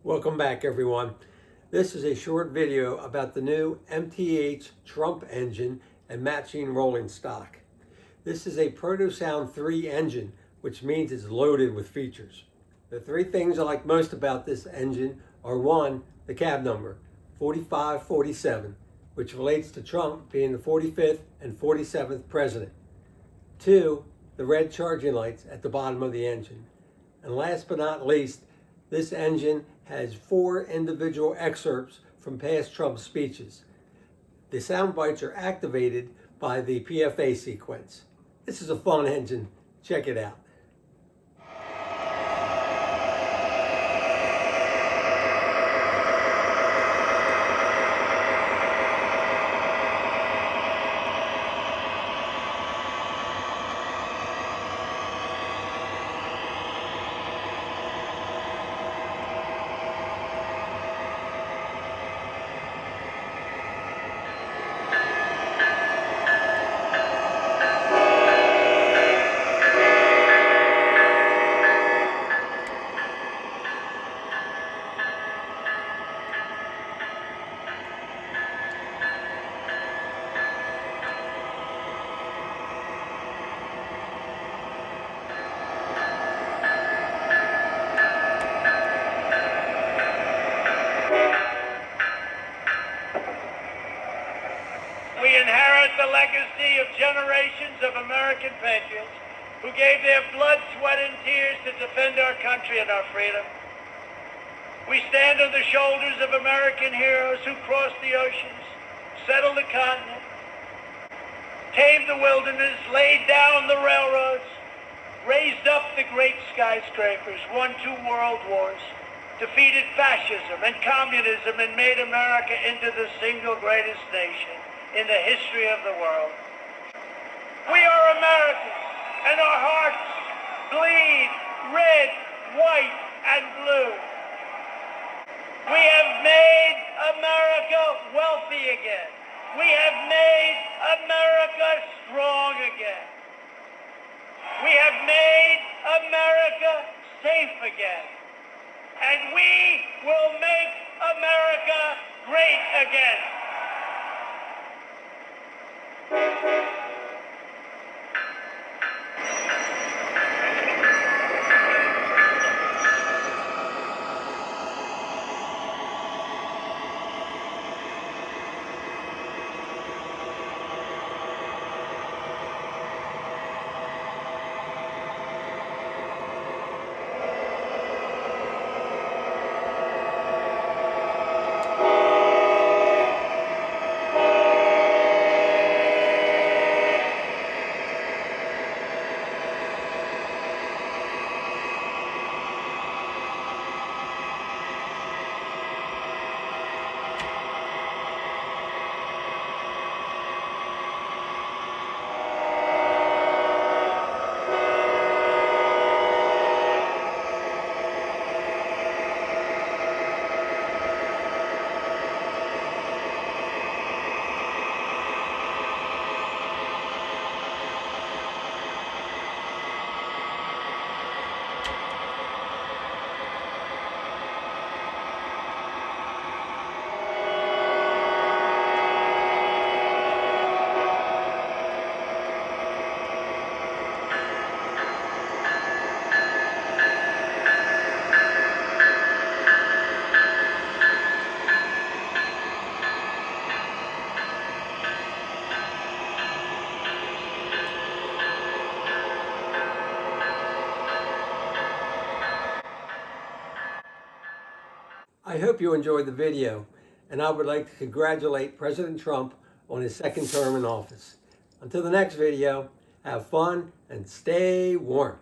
Welcome back, everyone. This is a short video about the new MTH Trump engine and matching rolling stock. This is a Proto-Sound 3 engine, which means it's loaded with features. The three things I like most about this engine are: one, the cab number, 4547, which relates to Trump being the 45th and 47th president. Two, the red charging lights at the bottom of the engine. And last but not least, this engine has 4 individual excerpts from past Trump speeches. The sound bites are activated by the PFA sequence. This is a fun engine. Check it out. We inherit the legacy of generations of American patriots who gave their blood, sweat, and tears to defend our country and our freedom. We stand on the shoulders of American heroes who crossed the oceans, settled the continent, tamed the wilderness, laid down the railroads, raised up the great skyscrapers, won 2 world wars, defeated fascism and communism, and made America into the single greatest nation in the history of the world. We are Americans, and our hearts bleed red, white, and blue. We have made America wealthy again. We have made America strong again. We have made America safe again. And we will make America great again. I hope you enjoyed the video, and I would like to congratulate President Trump on his 2nd term in office. Until the next video, have fun and stay warm.